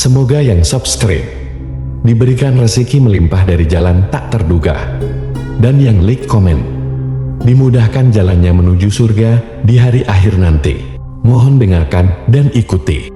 Semoga yang subscribe diberikan rezeki melimpah dari jalan tak terduga, dan yang like komen dimudahkan jalannya menuju surga di hari akhir nanti. Mohon dengarkan dan ikuti.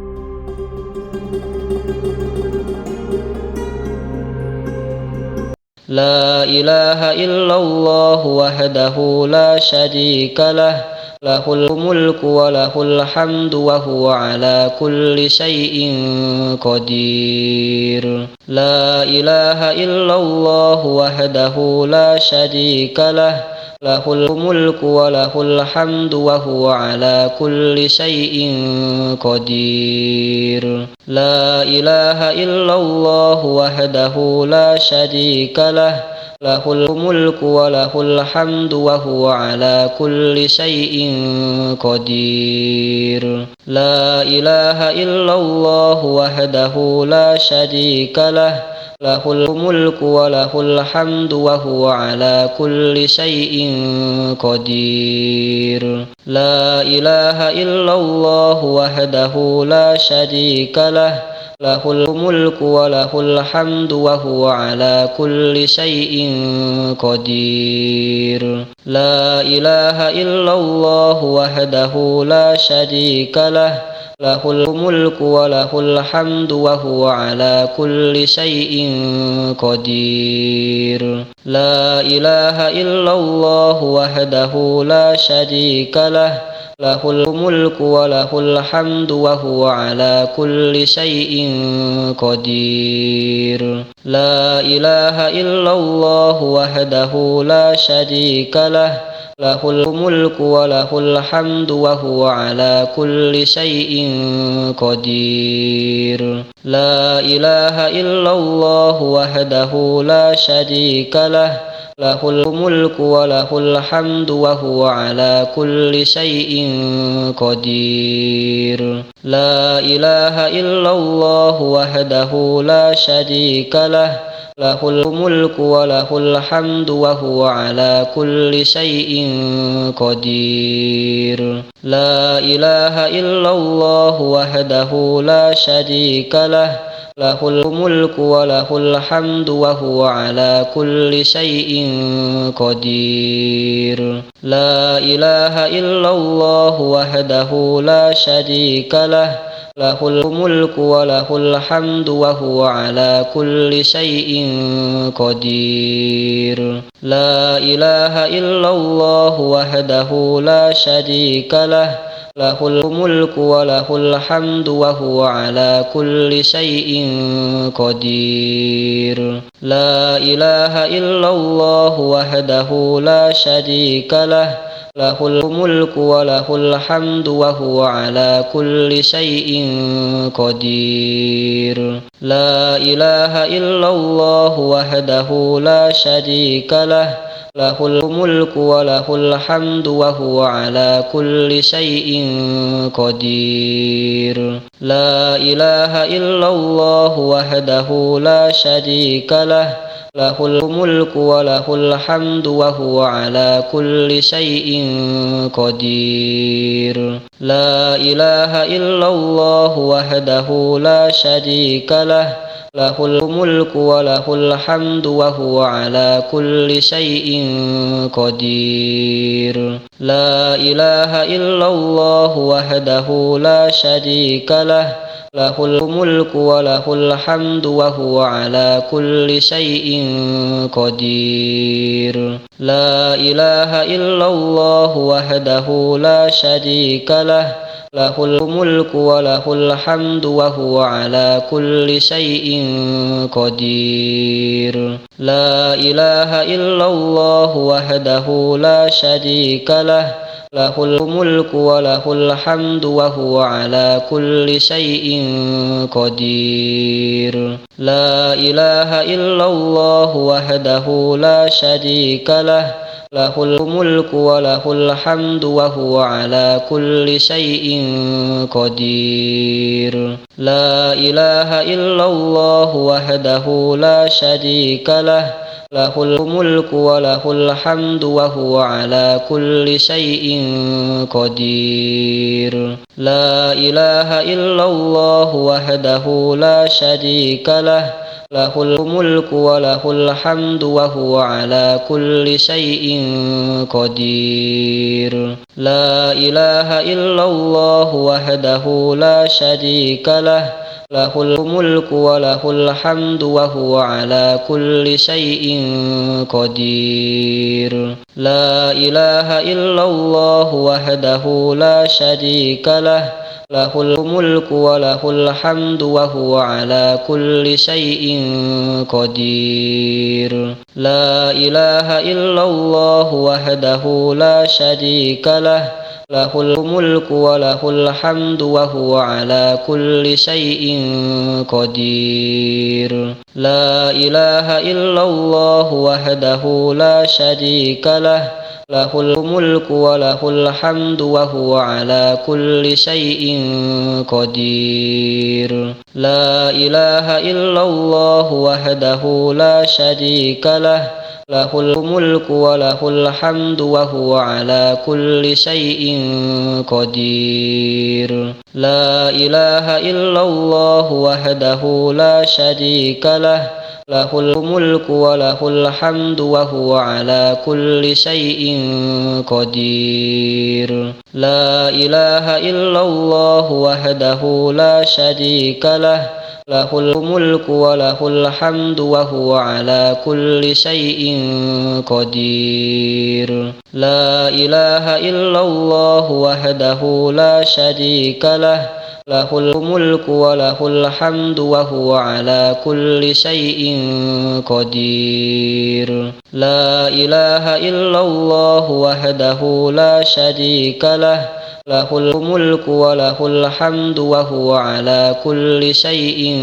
La ilaha illallah wahdahu la syarika lah, lahul mulku wa lahul hamdu wa huwa ala kulli syai'in qadir. La ilaha illallah wahdahu la syarika lah, lahul mulku wa lahul hamdu wa huwa ala kulli syai'in qadir. La ilaha illallah wahdahu la syarika lah, lahul mulku wa lahul hamdu wa huwa ala kulli syai'in qadir. La ilaha illallah wahdahu la syarika lah, lahul mulku wa lahul hamdu wa huwa ala kulli syai'in qadir. La ilaha illallah wahdahu la syarika lah, lahul mulku wa lahul hamdu wa huwa ala kulli syai'in qadir. La ilaha illallah wahdahu la syarika lah, lahul mulku wa lahul hamdu wa huwa ala kulli syai'in qadir. La ilaha illallah wahdahu la syarika lah, lahul mulku wa lahul hamdu wa huwa ala kulli syai'in qadir. La ilaha illallah wahdahu la syarika lah, lahul mulku wa lahul hamdu wa huwa ala kulli syai'in qadir. La ilaha illallah wahdahu la syarika lah, lahul mulku wa lahul hamdu wa huwa ala kulli syai'in qadir. La ilaha illallah wahdahu la syarika lah, lahul mulku wa lahul hamdu wa huwa ala kulli syai'in qadir. La ilaha illallah wahdahu la syarika lah, lahul mulku wa lahul hamdu wa huwa ala kulli syai'in qadir. La ilaha illallah wahdahu la syarika lah, lahul mulku wa lahul hamdu wa huwa ala kulli syai'in qadir. La ilaha illallah wahdahu la syarika lah, lahul mulku wa lahul hamdu wa huwa ala kulli syai'in qadir. La ilaha illallah wahdahu la syarika lah, lahul mulku wa lahul hamdu wa huwa ala kulli syai'in qadir. La ilaha illallah wahdahu la syarika lah, lahul mulku wa lahul hamdu wa huwa ala kulli syai'in qadir. La ilaha illallah wahdahu la syarika lah, lahul mulku wa lahul hamdu wa huwa ala kulli syai'in qadir. La ilaha illallah wahdahu la syarika lah, lahul mulku wa lahul hamdu wa huwa ala kulli syai'in qadir. La ilaha illallah wahdahu la syarika lah, lahul mulku wa lahul hamdu wa huwa ala kulli syai'in qadir. La ilaha illallah wahdahu la syarika lah, lahul mulku wa lahul hamdu wa huwa ala kulli syai'in qadir. La ilaha illallah wahdahu la syarika lah, lahul mulku wa lahul hamdu wa huwa ala kulli syai'in qadir. La ilaha illallah wahdahu la syarika lah, lahul mulku wa lahul hamdu wa huwa ala kulli syai'in qadir. La ilaha illallah wahdahu la syarika lah, lahul mulku wa lahul hamdu wa huwa ala kulli syai'in qadir. La ilaha illallah wahdahu la syarika lah, lahul mulku wa lahul hamdu wa huwa ala kulli syai'in qadir. La ilaha illallah wahdahu la syarika lah, lahul mulku wa lahul hamdu wa huwa ala kulli syai'in qadir. La ilaha illallah wahdahu la syarika lah, lahul mulku wa lahul hamdu wa huwa ala kulli syai'in qadir. La ilaha illallah wahdahu la syarika lah, lahul mulku wa lahul hamdu wa huwa ala kulli syai'in qadir. La ilaha illallah wahdahu la syarika lah, lahul mulku wa lahul hamdu wa huwa ala kulli syai'in qadir. La ilaha illallah wahdahu la syarika lah, lahul mulku wa lahul hamdu wa huwa ala kulli syai'in qadir. La ilaha illallah wahdahu la syarika lah, lahul mulku wa lahul hamdu wa huwa ala kulli syai'in qadir. La ilaha illallah wahdahu la syarika lah, lahul mulku wa lahul hamdu wa huwa ala kulli syai'in qadir. La ilaha illallah wahdahu la syarika lah, lahul mulku wa lahul hamdu wa huwa ala kulli syai'in qadir. La ilaha illallah wahdahu la syarika lah, lahul mulku wa lahul hamdu wa huwa ala kulli syai'in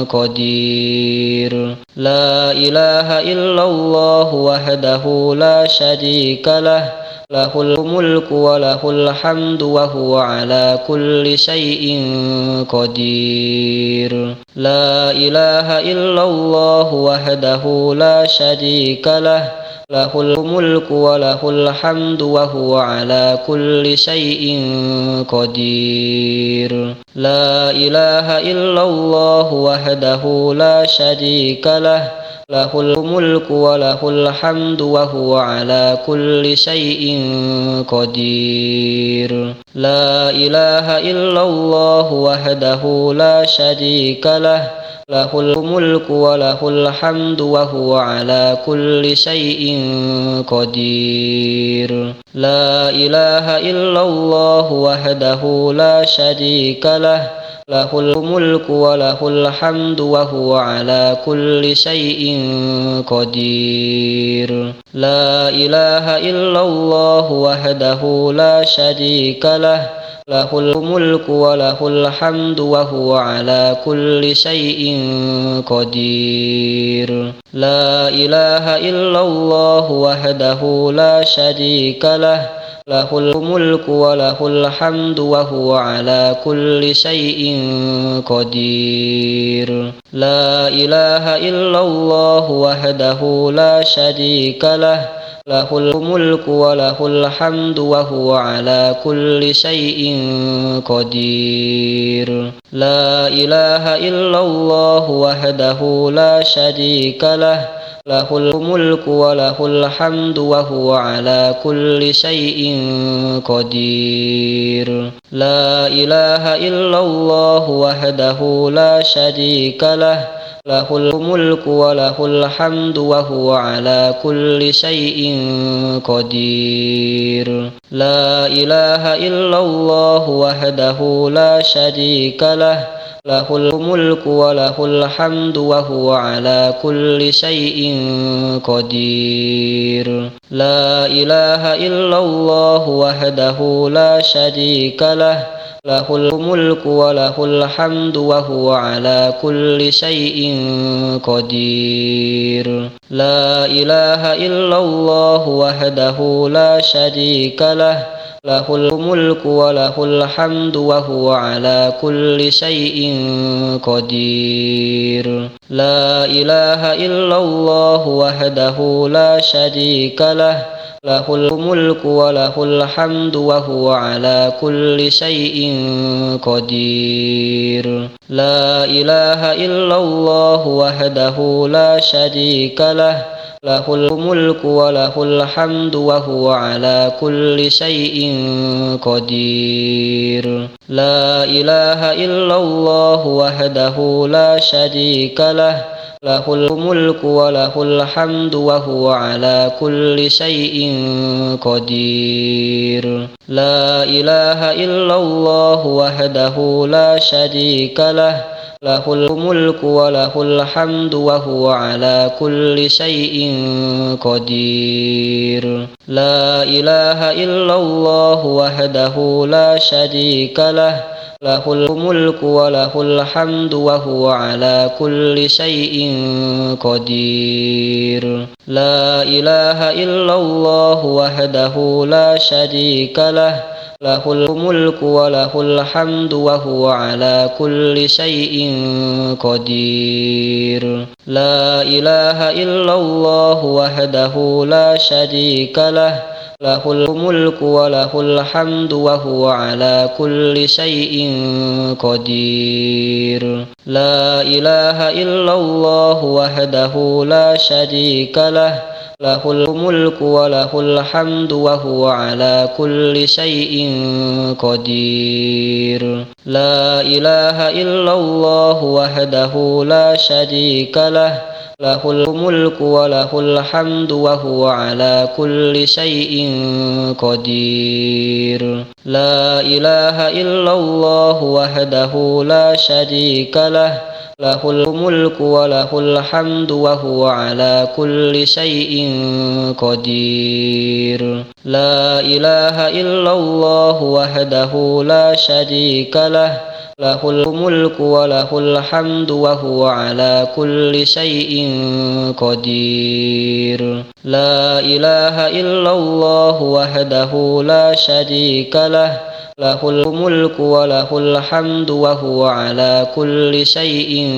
qadir. La ilaha illallah wahdahu la syarika lah, lahul mulku wa lahul hamdu wa huwa ala kulli syai'in qadir. La ilaha illallah wahdahu la syarika lah, lahul mulku wa lahul hamdu wa huwa ala kulli syai'in qadir. La ilaha illallah wahdahu la syarika lah, lahul mulku wa lahul hamdu wa huwa ala kulli syai'in qadir. La ilaha illallah wahdahu la syarika lah, lahul mulku wa lahul hamdu wa huwa ala kulli syai'in qadir. La ilaha illallah wahdahu la syarika lah, lahul mulku wa lahul hamdu wa huwa ala kulli syai'in qadir. La ilaha illallah wahdahu la syarika lah, lahul mulku wa lahul hamdu wa huwa ala kulli syai'in qadir. La ilaha illallah wahdahu la syarika lah, lahul mulku wa lahul hamdu wa huwa ala kulli syai'in qadir. La ilaha illallah wahdahu la syarika lah, lahul mulku wa lahul hamdu wa huwa ala kulli syai'in qadir. La ilaha illallah wahdahu la syarika lah, lahul mulku wa lahul hamdu wa huwa ala kulli syai'in qadir. La ilaha illallah wahdahu la syarika lah, lahul mulku wa lahul hamdu wa huwa ala kulli syai'in qadir. La ilaha illallah wahdahu la syarika lah, lahul mulku wa lahul hamdu wa huwa ala kulli syai'in qadir. La ilaha illallah wahdahu la syarika lah, lahul mulku wa lahul hamdu wa huwa ala kulli syai'in qadir. La ilaha illallah wahdahu la syarika lah, lahul mulku wa lahul hamdu wa huwa ala kulli syai'in qadir. La ilaha illallah wahdahu la syarika lah, lahul mulku wa lahul hamdu wa huwa ala kulli syai'in qadir. La ilaha illallah wahdahu la syarika lah, lahul mulku wa lahul hamdu wa huwa ala kulli syai'in qadir. La ilaha illallah wahdahu la syarika lah, lahul mulku wa lahul hamdu wa huwa ala kulli syai'in qadir. La ilaha illallah wahdahu la syarika lah, lahul mulku wa lahul hamdu wa huwa ala kulli syai'in qadir. La ilaha illallah wahdahu la syarika lah, lahul mulku wa lahul hamdu wa huwa ala kulli syai'in qadir. La ilaha illallah wahdahu la syarika lah, lahul mulku wa lahul hamdu wa huwa ala kulli syai'in qadir. La ilaha illallah wahdahu la syarika lah, lahul mulku wa lahul hamdu wa huwa ala kulli syai'in qadir. La ilaha illallah wahdahu la syarika lah, lahul mulku wa lahul hamdu wa huwa ala kulli syai'in qadir. La ilaha illallah wahdahu la syarika lah, lahul mulku wa lahul hamdu wa huwa ala kulli syai'in qadir. La ilaha illallah wahdahu la syarika lah, lahul mulku wa lahul hamdu wa huwa ala kulli syai'in qadir. La ilaha illallah wahdahu la syarika lah, lahul mulku wa lahul hamdu wa huwa ala kulli syai'in qadir. La ilaha illallah wahdahu la syarika lah, lahul mulku wa lahul hamdu wa huwa ala kulli syai'in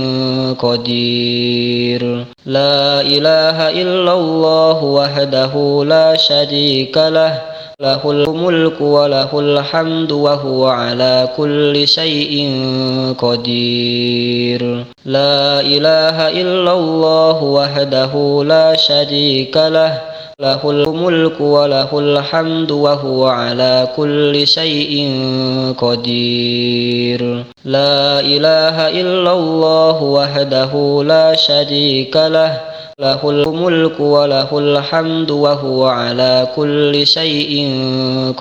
qadir. La ilaha illallah wahdahu la syarika lah, lahul mulku wa lahul hamdu wa huwa ala kulli syai'in qadir. La ilaha illallah wahdahu la syarika lah, lahul mulku wa lahul hamdu wa huwa ala kulli syai'in qadir. La ilaha illallah wahdahu la syarika lah, lahul mulku wa lahul hamdu wa huwa ala kulli syai'in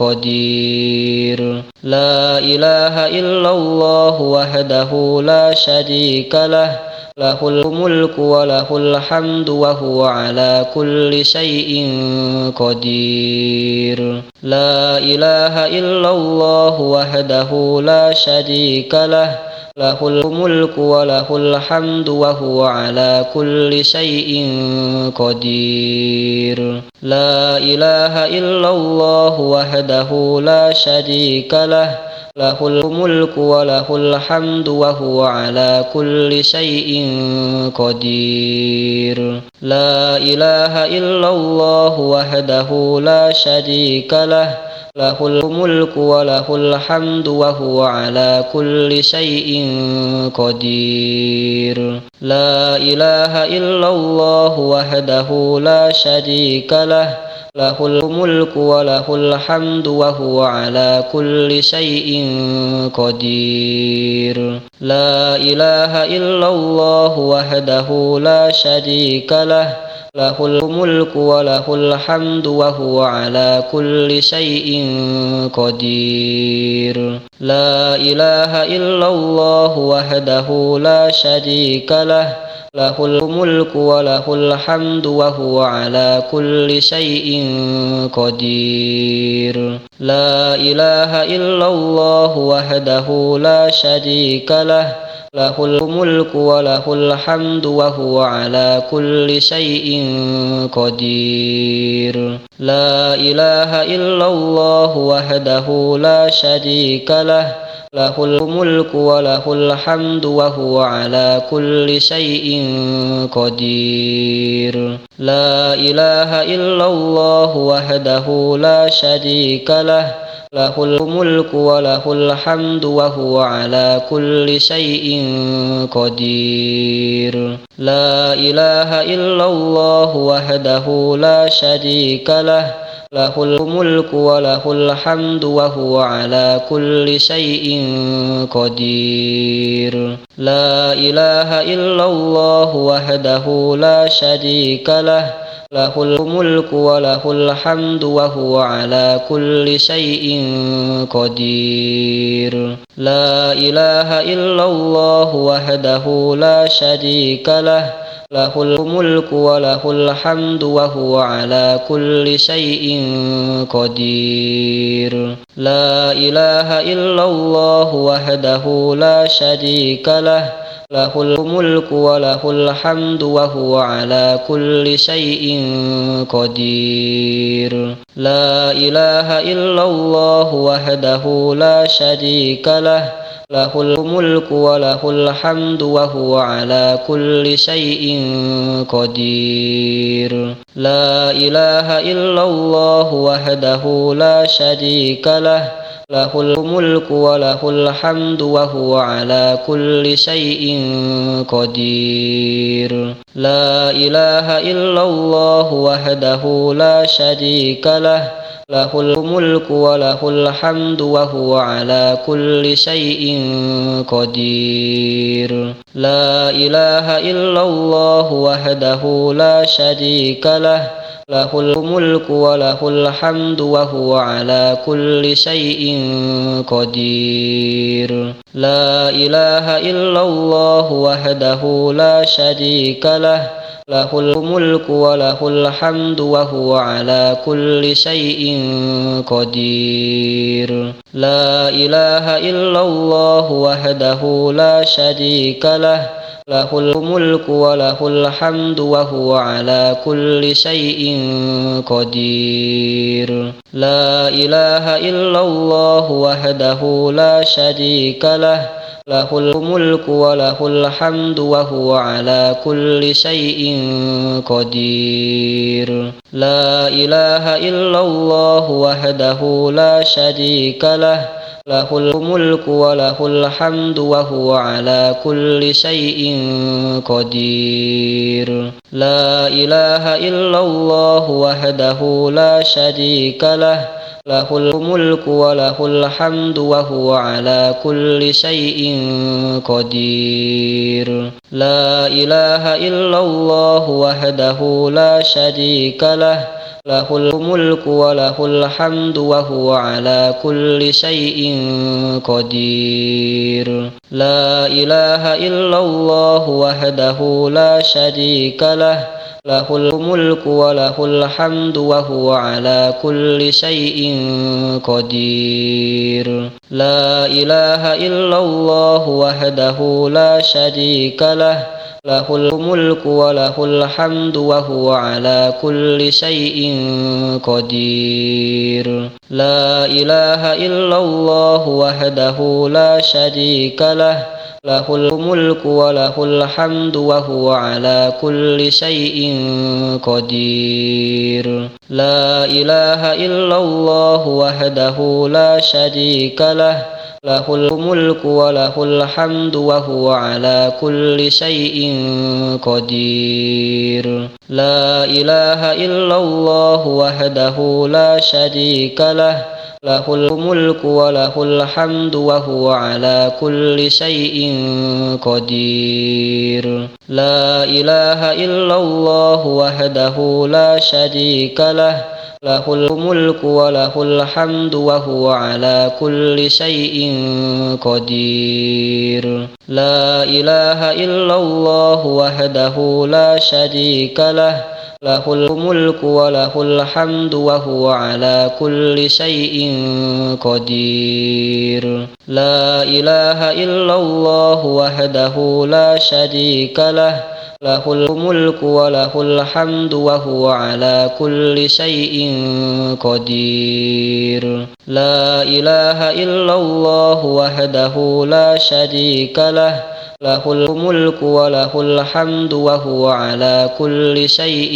qadir. La ilaha illallah wahdahu la syarika lah, lahul mulku wa lahul hamdu wa huwa ala kulli syai'in qadir. La ilaha illallah wahdahu la syarika lah, lahul mulku wa lahul hamdu wa huwa ala kulli syai'in qadir. La ilaha illallah wahdahu la syarika lah, lahul mulku wa lahul hamdu wa huwa ala kulli syai'in qadir. La ilaha illallah wahdahu la syarika lah, lahul mulku wa lahul hamdu wa huwa ala kulli syai'in qadir. La ilaha illallah wahdahu la syarika lah, lahul mulku wa lahul hamdu wa huwa ala kulli syai'in qadir. La ilaha illallah wahdahu la syarika lah, lahul mulku wa lahul hamdu wa huwa ala kulli syai'in qadir. La ilaha illallah wahdahu la syarika lah, lahul mulku wa lahul hamdu wa huwa ala kulli syai'in qadir. La ilaha illallah wahdahu la syarika lah, له الملك وله الحمد وهو على كل شيء قدير لا إله إلا الله وحده لا شريك له له الملك وله الحمد وهو على كل شيء قدير لا إله إلا الله وحده لا شريك له له الملك وله الحمد وهو على كل شيء قدير لا إله إلا الله وحده لا شريك له له الملك وله الحمد وهو على كل شيء قدير لا إله إلا الله وحده لا شريك له له الملك وله الحمد وهو على كل شيء قدير لا إله إلا الله وحده لا شريك له له الملك وله الحمد وهو على كل شيء قدير لا إله إلا الله وحده لا شريك له له الملك وله الحمد وهو على كل شيء قدير لا إله إلا الله وحده لا شريك له له الملك وله الحمد وهو على كل شيء قدير لا إله إلا الله وحده لا شريك له له الملك وله الحمد وهو على كل شيء قدير لا إله إلا الله وحده لا شريك له له الملك وله الحمد وهو على كل شيء قدير لا إله إلا الله وحده لا شريك له له الملك وله الحمد وهو على كل شيء قدير لا إله إلا الله وحده لا شريك له له الملك وله الحمد وهو على كل شيء قدير لا إله إلا الله وحده لا شريك له له الملك وله الحمد وهو على كل شيء قدير لا إله إلا الله وحده لا شريك له له الملك وله الحمد وهو على كل شيء قدير لا إله إلا الله وحده لا شريك له له الملك وله الحمد وهو على كل شيء قدير لا إله إلا الله وحده لا شريك له له الملك وله الحمد وهو على كل شيء قدير لا إله إلا الله وحده لا شريك له له الملك وله الحمد وهو على كل شيء قدير لا إله إلا الله وحده لا شريك له له الملك وله الحمد وهو على كل شيء قدير لا إله إلا الله وحده لا شريك له له الملك وله الحمد وهو على كل شيء قدير لا إله إلا الله وحده لا شريك له له الملك وله الحمد وهو على كل شيء قدير لا إله إلا الله وحده لا شريك له له الملك وله الحمد وهو على كل شيء قدير لا إله إلا الله وحده لا شريك له له الملك وله الحمد وهو على كل شيء قدير لا إله إلا الله وحده لا شريك له له الملك وله الحمد وهو على كل شيء قدير لا إله إلا الله وحده لا شريك له له الملك وله الحمد وهو على كل شيء قدير لا إله إلا الله وحده لا شريك له له الملك وله الحمد وهو على كل شيء قدير لا إله إلا الله وحده لا شريك له له الملك وله الحمد وهو على كل شيء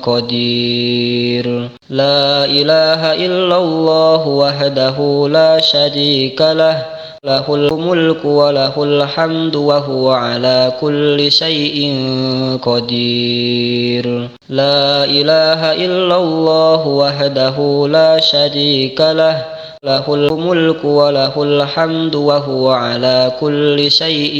قدير لا إله إلا الله وحده لا شريك له له الملك وله الحمد وهو على كل شيء قدير لا إله إلا الله وحده لا شريك له له الملك وله الحمد وهو على كل شيء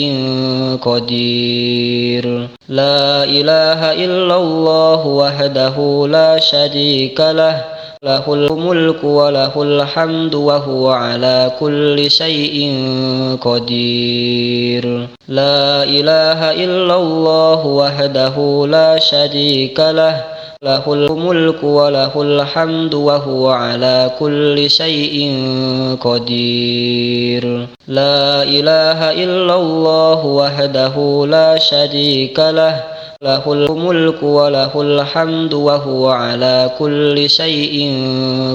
قدير لا إله إلا الله وحده لا شريك له له الملك وله الحمد وهو على كل شيء قدير لا إله إلا الله وحده لا شريك له له الملك وله الحمد وهو على كل شيء قدير لا إله إلا الله وحده لا شريك له له الملك وله الحمد وهو على كل شيء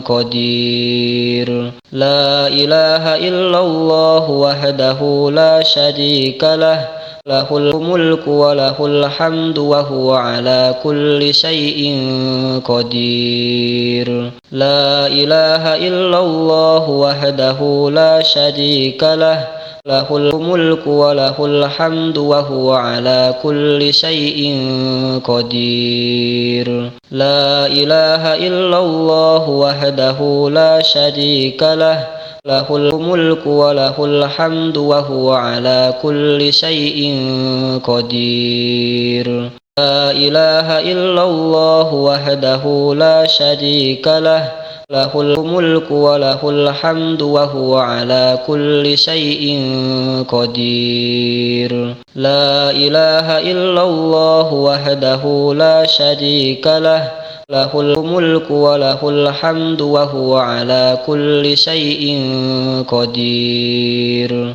قدير لا إله إلا الله وحده لا شريك له له الملك وله الحمد وهو على كل شيء قدير لا إله إلا الله وحده لا شريك له له الملك وله الحمد وهو على كل شيء قدير لا إله إلا الله وحده لا شريك له له الملك وله الحمد وهو على كل شيء قدير لا إله إلا الله وحده لا شريك له له الملك وله الحمد وهو على كل شيء قدير لا إله إلا الله وحده لا شريك له له الملك وله الحمد وهو على كل شيء قدير